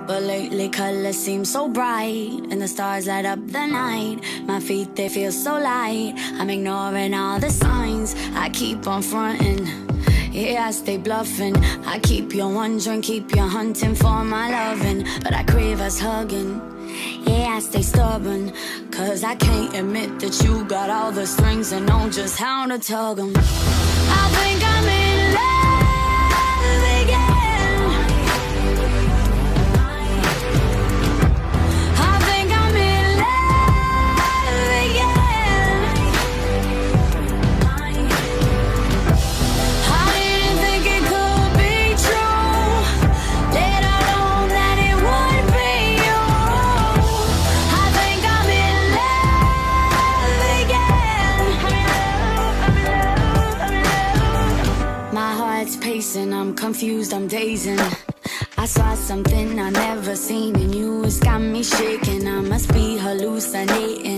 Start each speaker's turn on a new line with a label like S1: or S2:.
S1: But lately colors seem so bright, and the stars light up the night. My feet, they feel so light. I'm ignoring all the signs. I keep on fronting, yeah, I stay bluffing. I keep you wondering, keep you hunting for my loving. But I crave us hugging, yeah, I stay stubborn. Cause I can't admit that you got all the strings and know just how to tug them. I think I'm in love again. I'm confused, I'm dazing. I saw something I never seen in you. It's got me shaking. I must be hallucinating.